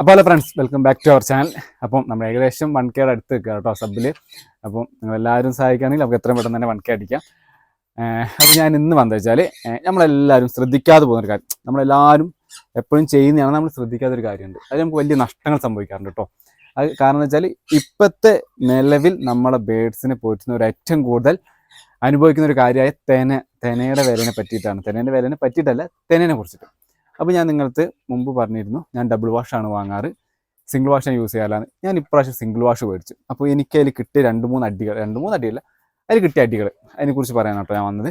അപ്പോൾ hello friends, welcome back to our channel. അപ്പം നമ്മൾ ഏകദേശം 1K അടുത്ത് നിൽക്കുക കേട്ടോ സബിൽ. അപ്പം നിങ്ങളെല്ലാവരും സഹായിക്കുകയാണെങ്കിൽ നമുക്ക് എത്രയും പെട്ടെന്ന് തന്നെ 1K അടിക്കാം. അപ്പോൾ ഞാൻ ഇന്ന് വന്നത് വെച്ചാൽ നമ്മളെല്ലാവരും ശ്രദ്ധിക്കാതെ പോകുന്നൊരു കാര്യം, നമ്മളെല്ലാവരും എപ്പോഴും ചെയ്യുന്നതാണ്, നമ്മൾ ശ്രദ്ധിക്കാത്തൊരു കാര്യമുണ്ട്. അത് നമുക്ക് വലിയ നഷ്ടങ്ങൾ സംഭവിക്കാറുണ്ട് കേട്ടോ. അത് കാരണം എന്ന് വെച്ചാൽ ഇപ്പോഴത്തെ നിലവിൽ നമ്മളെ ബേഡ്സിനെ പോറ്റുന്ന ഒരു ഏറ്റവും കൂടുതൽ അനുഭവിക്കുന്ന ഒരു കാര്യമായ തെനയുടെ വിലനെ പറ്റിയിട്ടാണ്. തെനേൻ്റെ വിലനെ പറ്റിയിട്ടല്ല, തെനേനെ കുറിച്ചിട്ട്. അപ്പോൾ ഞാൻ നിങ്ങൾക്ക് മുമ്പ് പറഞ്ഞിരുന്നു, ഞാൻ ഡബിൾ വാഷാണ് വാങ്ങാറ്, സിംഗിൾ വാഷാണ് യൂസ് ചെയ്യാറാണ്. ഞാൻ ഇപ്രാവശ്യം സിംഗിൾ വാഷ് മേടിച്ചു. അപ്പോൾ എനിക്ക് അതിൽ കിട്ടിയ രണ്ട് മൂന്ന് അടിയല്ല, അതിൽ കിട്ടിയ അടികൾ, അതിനെക്കുറിച്ച് പറയാനാട്ടോ ഞാൻ വന്നത്.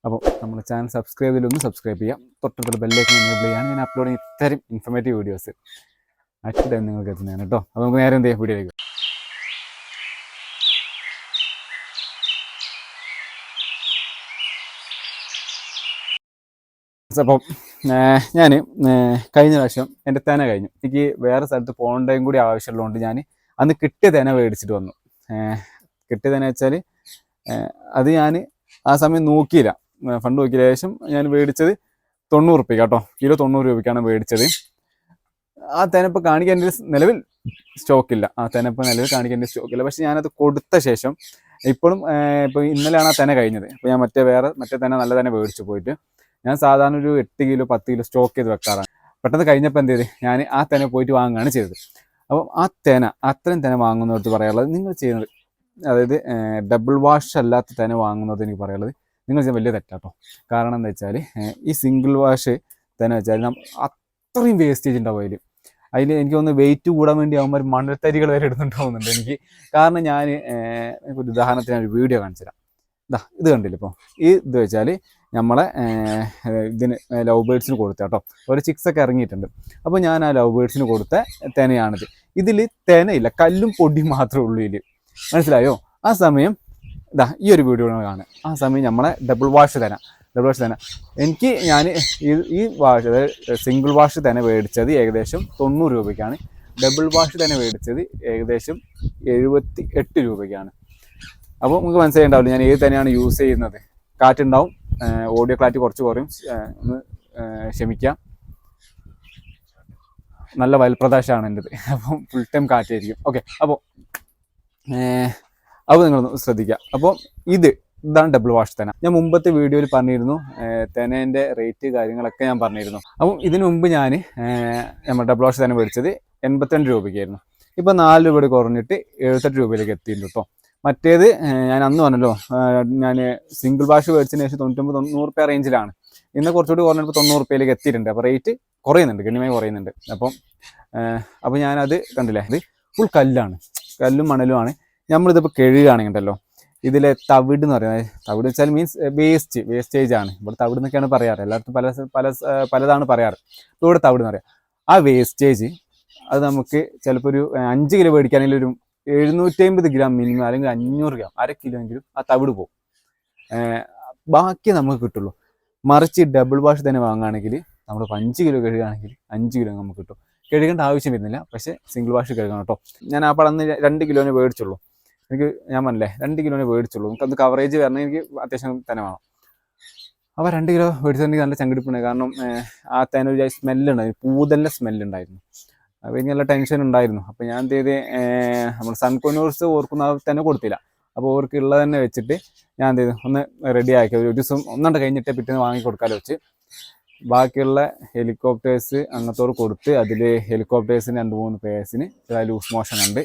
അപ്പോൾ നമ്മുടെ ചാനൽ സബ്സ്ക്രൈബ് ചെയ്തിലൊന്ന് സബ്സ്ക്രൈബ് ചെയ്യാം, തൊട്ടടുത്തുള്ള ബെല്ലേക്ക് എനേബിൾ ചെയ്യാൻ ഞാൻ അപ്ലോഡ് ചെയ്യുന്ന ഇത്തരം ഇൻഫർമേറ്റീവ് വീഡിയോസ് അറ്റ് ടൈം നിങ്ങൾക്ക് എത്തുന്നതാണ് കേട്ടോ. അപ്പോൾ നമുക്ക് നേരെ എന്ത് ചെയ്യാം, വീഡിയോയിലേക്ക്. അപ്പം ഞാൻ കഴിഞ്ഞ പ്രാവശ്യം എൻ്റെ തേന കഴിഞ്ഞു. എനിക്ക് വേറെ സ്ഥലത്ത് പോകേണ്ടതും കൂടി ആവശ്യമുള്ളതുകൊണ്ട് ഞാൻ അന്ന് കിട്ടിയ തേന മേടിച്ചിട്ട് വന്നു. കിട്ടിയ തേന വെച്ചാൽ അത് ഞാൻ ആ സമയം നോക്കിയില്ല, ഫണ്ട് നോക്കിയ ശേഷം ഞാൻ മേടിച്ചത് 90 രൂപയ്ക്ക് കേട്ടോ. കിലോ 90 രൂപയ്ക്കാണ് മേടിച്ചത്. ആ തേനപ്പം കാണിക്കാൻ എൻ്റെ നിലവിൽ സ്റ്റോക്കില്ല, പക്ഷെ ഞാനത് കൊടുത്ത ശേഷം ഇപ്പോഴും ഇപ്പോൾ ഇന്നലെയാണ് ആ തേന കഴിഞ്ഞത്. അപ്പോൾ ഞാൻ മറ്റേ തേന നല്ല തേന മേടിച്ചു പോയിട്ട് ഞാൻ സാധാരണ ഒരു 8 കിലോ 10 കിലോ സ്റ്റോക്ക് ചെയ്ത് വെക്കാറാണ്. പെട്ടെന്ന് കഴിഞ്ഞപ്പോൾ എന്ത് ചെയ്ത്, ഞാൻ ആ തേന പോയിട്ട് വാങ്ങുകയാണ് ചെയ്തത്. അപ്പം അത്രയും തേന വാങ്ങുന്നവർക്ക് പറയാനുള്ളത്, നിങ്ങൾ ചെയ്യുന്നത്, അതായത് ഡബിൾ വാഷ് അല്ലാത്ത തേന വാങ്ങുന്നത് എനിക്ക് പറയാനുള്ളത് നിങ്ങൾ ചെയ്യാൻ വലിയ തെറ്റാട്ടോ. കാരണം എന്താ വെച്ചാൽ ഈ സിംഗിൾ വാഷ് തേന വെച്ചാൽ അത്രയും വേസ്റ്റേജ് ഉണ്ടാവും അതിൽ എനിക്ക് തോന്നുന്നു വെയിറ്റ് കൂടാൻ വേണ്ടി ആകുമ്പോൾ മണൽത്തരികൾ വരെ എടുത്തിട്ടുണ്ടാവുന്നുണ്ട് എനിക്ക്. കാരണം ഞാൻ ഒരു ഉദാഹരണത്തിന് ഒരു വീഡിയോ കാണിച്ചു തരാം. ഇത് കണ്ടില്ല ഇപ്പോൾ ഇത് വെച്ചാൽ നമ്മളെ ഇതിന് ലവ് ബേഡ്സിന് കൊടുത്ത കേട്ടോ, ഒരു ചിക്സൊക്കെ ഇറങ്ങിയിട്ടുണ്ട്. അപ്പോൾ ഞാൻ ആ ലവ് ബേഡ്സിന് കൊടുത്ത തേനയാണിത്. ഇതിൽ തേനയില്ല, കല്ലും പൊടിയും മാത്രമേ ഉള്ളൂ ഇതിൽ, മനസ്സിലായോ? ആ സമയം ഈ ഒരു വീഡിയോ കാണുക. ആ സമയം നമ്മളെ ഡബിൾ വാഷ് തേന എനിക്ക് ഞാൻ ഈ വാഷ്, അതായത് സിംഗിൾ വാഷ് തന്നെ മേടിച്ചത് ഏകദേശം 90 രൂപയ്ക്കാണ്. ഡബിൾ വാഷ് തന്നെ മേടിച്ചത് ഏകദേശം 78 രൂപയ്ക്കാണ്. അപ്പോൾ നമുക്ക് മനസ്സിലായിണ്ടാവില്ല ഞാൻ ഏത് തന്നെയാണ് യൂസ് ചെയ്യുന്നത്. കാറ്റുണ്ടാവും, ഓഡിയോ ക്ലാരിറ്റി കുറച്ച് കുറയും, ഒന്ന് ക്ഷമിക്കാം. നല്ല വയൽപ്രദേശമാണ് എൻ്റെത്, അപ്പം ഫുൾ ടൈം കാറ്റായിരിക്കും. ഓക്കെ, അപ്പോൾ നിങ്ങളൊന്ന് ശ്രദ്ധിക്കുക. അപ്പോൾ ഇതാണ് ഡബിൾ വാഷ് തേന. ഞാൻ മുമ്പത്തെ വീഡിയോയിൽ പറഞ്ഞിരുന്നു, തേനേൻ്റെ റേറ്റ് കാര്യങ്ങളൊക്കെ ഞാൻ പറഞ്ഞിരുന്നു. അപ്പം ഇതിനു മുമ്പ് ഞാൻ നമ്മൾ ഡബിൾ വാഷ് തേന മേടിച്ചത് 82 രൂപയ്ക്കായിരുന്നു. ഇപ്പോൾ 4 രൂപ കുറഞ്ഞിട്ട് 78 രൂപയിലേക്ക് എത്തിയിട്ടുണ്ട് കേട്ടോ. മറ്റേത് ഞാൻ അന്ന് പറഞ്ഞല്ലോ, ഞാൻ സിംഗിൾ വാഷ് മേടിച്ചതിന് ശേഷം 99-100 രൂപ റേഞ്ചിലാണ്. ഇന്ന് കുറച്ചുകൂടി കുറഞ്ഞിട്ട് 90 രൂപയിലേക്ക് എത്തിയിട്ടുണ്ട്. അപ്പോൾ റേറ്റ് കുറയുന്നുണ്ട്, ഗണ്യമായി കുറയുന്നുണ്ട്. അപ്പോൾ ഞാനത് കണ്ടില്ലേ, ഇത് ഫുൾ കല്ലും മണലുമാണ്. നമ്മളിതിപ്പോൾ കഴുകുകയാണെങ്കിലോ, ഇതിലെ തവിട് എന്ന് പറയുന്നത്, തവിട് വെച്ചാൽ മീൻസ് വേസ്റ്റേജ് ആണ്. ഇവിടെ തവിട് എന്നൊക്കെയാണ് പറയാറ്, എല്ലായിടത്തും പലതാണ് പറയാറ്. ഇപ്പോൾ ഇവിടെ തവിട് എന്ന് പറയാം. ആ വേസ്റ്റേജ് അത് നമുക്ക് ചിലപ്പോൾ ഒരു 5 കിലോ മേടിക്കുകയാണെങ്കിൽ ഒരു 750 ഗ്രാം മിനിമം, അല്ലെങ്കിൽ 500 ഗ്രാം, 1/2 കിലോ എങ്കിലും ആ തവിട് പോകും. ബാക്കി നമുക്ക് കിട്ടുള്ളൂ. മറിച്ച് ഡബിൾ വാഷ് തന്നെ വാങ്ങുകയാണെങ്കിൽ നമ്മൾ 5 കിലോ കഴുകുകയാണെങ്കിൽ 5 കിലോ നമുക്ക് കിട്ടും. കഴുകേണ്ട ആവശ്യം വരുന്നില്ല, പക്ഷേ സിംഗിൾ വാഷ് കഴുകണം കേട്ടോ. ഞാൻ ആ പടന്ന് 2 കിലോനെ മേടിച്ചുള്ളൂ. ഞാൻ പറഞ്ഞില്ലേ 2 കിലോനെ മേടിച്ചുള്ളൂ. നമുക്കത് കവറേജ് വരണം, എനിക്ക് അത്യാവശ്യം തന്നെ വേണം. അപ്പോൾ 2 കിലോ മേടിച്ചിട്ടുണ്ടെങ്കിൽ നല്ല ചങ്കിടിപ്പുണ്ട്. കാരണം ആ തേന ഒരു സ്മെല്ലുണ്ടായിരുന്നു, പൂതലിൻ്റെ സ്മെല്ലുണ്ടായിരുന്നു. അപ്പോൾ എനിക്ക് നല്ല ടെൻഷൻ ഉണ്ടായിരുന്നു. അപ്പോൾ ഞാൻ എന്ത് ചെയ്ത്, നമ്മൾ സൺകോനൂർസ് ഓർക്കുന്ന തന്നെ കൊടുത്തില്ല. അപ്പോൾ ഓർക്ക് ഉള്ളത് തന്നെ വെച്ചിട്ട് ഞാൻ എന്ത് ചെയ്തു, ഒന്ന് റെഡി ആക്കി ഒരു ദിവസം ഒന്നുകൊണ്ട് കഴിഞ്ഞിട്ട് പിറ്റേന്ന് വാങ്ങി കൊടുക്കാമല്ലോ വെച്ച് ബാക്കിയുള്ള ഹെലികോപ്റ്റേഴ്സ് അങ്ങനത്തോട് കൊടുത്ത്, അതിൽ ഹെലികോപ്റ്റേഴ്സിന് 2-3 പേഴ്സിന് ലൂസ് മോഷൻ കണ്ട്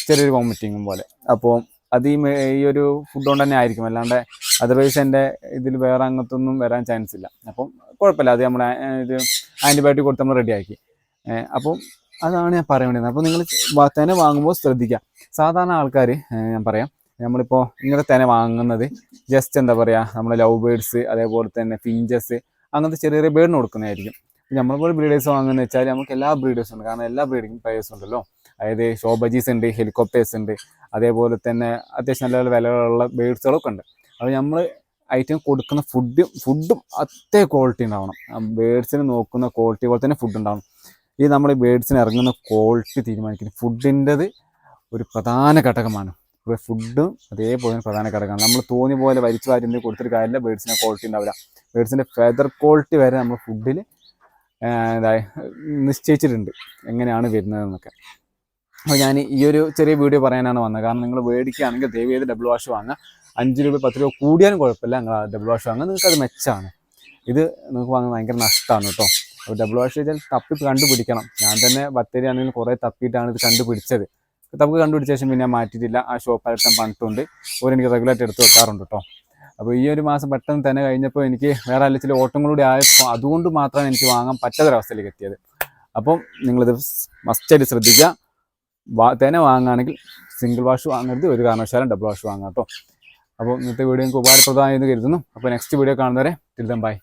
ചെറിയൊരു വോമിറ്റിങ്ങും പോലെ. അപ്പോൾ അത് ഈ ഒരു ഫുഡ് കൊണ്ട് തന്നെ ആയിരിക്കും, അല്ലാണ്ട് അതർവൈസ് എൻ്റെ ഇതിൽ വേറെ അങ്ങനത്തൊന്നും വരാൻ ചാൻസ് ഇല്ല. അപ്പം കുഴപ്പമില്ല, അത് നമ്മൾ ഇത് ആൻറ്റിബയോട്ടിക് കൊടുത്ത് നമ്മൾ റെഡിയാക്കി. അപ്പം അതാണ് ഞാൻ പറയാൻ വേണ്ടിയത്. അപ്പോൾ നിങ്ങൾ തന്നെ വാങ്ങുമ്പോൾ ശ്രദ്ധിക്കുക. സാധാരണ ആൾക്കാർ ഞാൻ പറയാം, നമ്മളിപ്പോൾ ഇങ്ങനത്തെ തന്നെ വാങ്ങുന്നത് ജസ്റ്റ് എന്താ പറയുക, നമ്മൾ ലവ് ബേഡ്സ്, അതേപോലെ തന്നെ ഫിഞ്ചസ്, അങ്ങനത്തെ ചെറിയ ചെറിയ ബേഡിന് കൊടുക്കുന്നതായിരിക്കും. നമ്മളപ്പോൾ ബ്രീഡേഴ്സ് വാങ്ങുന്നത് വെച്ചാൽ നമുക്ക് എല്ലാ ബ്രീഡേഴ്സും ഉണ്ട്. കാരണം എല്ലാ ബ്രീഡിങ് പേഴ്സും ഉണ്ടല്ലോ, അതായത് ഷോബജീസ് ഉണ്ട്, ഹെലികോപ്റ്റേഴ്സ് ഉണ്ട്, അതേപോലെ തന്നെ അത്യാവശ്യം നല്ല വിലകളുള്ള ബേഡ്സുകളൊക്കെ ഉണ്ട്. അപ്പോൾ നമ്മൾ ഐറ്റം കൊടുക്കുന്ന ഫുഡും അത്രേ ക്വാളിറ്റി ഉണ്ടാവണം. ബേഡ്സിന് നോക്കുന്ന ക്വാളിറ്റി പോലെ തന്നെ ഫുഡ് ഉണ്ടാവണം. ഈ നമ്മൾ ബേഡ്സിന് ഇറങ്ങുന്ന ക്വാളിറ്റി തീരുമാനിക്കുന്നത് ഫുഡിൻ്റെത് ഒരു പ്രധാന ഘടകമാണ്. ഫുഡും അതേപോലെ പ്രധാന ഘടകമാണ്. നമ്മൾ തോന്നിയ പോലെ വലിച്ചു വാരി കൊടുത്തൊരു കാര്യമില്ല, ബേഡ്സിന് ക്വാളിറ്റി ഉണ്ടാവില്ല. ബേഡ്സിൻ്റെ ഫെദർ ക്വാളിറ്റി വരെ നമ്മൾ ഫുഡിൽ എന്താ നിശ്ചയിച്ചിട്ടുണ്ട് എങ്ങനെയാണ് വരുന്നതെന്നൊക്കെ. അപ്പോൾ ഞാൻ ഈ ഒരു ചെറിയ വീഡിയോ പറയാനാണ് വന്നത്. കാരണം നിങ്ങൾ മേടിക്കുകയാണെങ്കിൽ ദയവ് ചെയ്ത് ഡബിൾ വാഷ് വാങ്ങുക. 5 രൂപ 10 രൂപ കൂടിയാലും കുഴപ്പമില്ല, നിങ്ങൾ ഡബിൾ വാഷ് വാങ്ങുക, നിങ്ങൾക്ക് അത് മെച്ചമാണ്. ഇത് നിങ്ങൾക്ക് വാങ്ങുന്നത് ഭയങ്കര നഷ്ടമാണ് കേട്ടോ. അപ്പോൾ ഡബിൾ വാഷ് ചെയ്താൽ തപ്പി കണ്ടുപിടിക്കണം. ഞാൻ തന്നെ ബത്തേരി ആണെങ്കിലും കുറേ തപ്പിയിട്ടാണ് ഇത് കണ്ടുപിടിച്ചത്. തപ്പി കണ്ടുപിടിച്ച ശേഷം പിന്നെ ഞാൻ മാറ്റിയിട്ടില്ല. ആ ഷോപ്പായിട്ട് പറഞ്ഞിട്ടുണ്ട്, എനിക്ക് റെഗുലറായിട്ട് എടുത്ത് വെക്കാറുണ്ട് കേട്ടോ. അപ്പോൾ ഈ ഒരു മാസം പെട്ടെന്ന് തന്നെ കഴിഞ്ഞപ്പോൾ എനിക്ക് വേറെ അല്ല ചില ഓട്ടം കൂടി ആയപ്പോൾ അതുകൊണ്ട് മാത്രമാണ് എനിക്ക് വാങ്ങാൻ പറ്റാത്തൊരവസ്ഥയിലേക്ക് എത്തിയത്. അപ്പം നിങ്ങളിത് മസ്റ്റായിട്ട് ശ്രദ്ധിക്കുക. തന്നെ വാങ്ങുകയാണെങ്കിൽ സിംഗിൾ വാഷ് വാങ്ങരുത്, ഒരു കാരണവശാലും ഡബിൾ വാഷ് വാങ്ങാം കേട്ടോ. അപ്പോൾ ഇന്നത്തെ വീഡിയോ നിങ്ങൾക്ക് ഉപകാരപ്രദമായെന്ന് കരുതുന്നു. അപ്പോൾ നെക്സ്റ്റ് വീഡിയോ കാണുന്നവരെ ടിൽ ദെൻ ബൈ.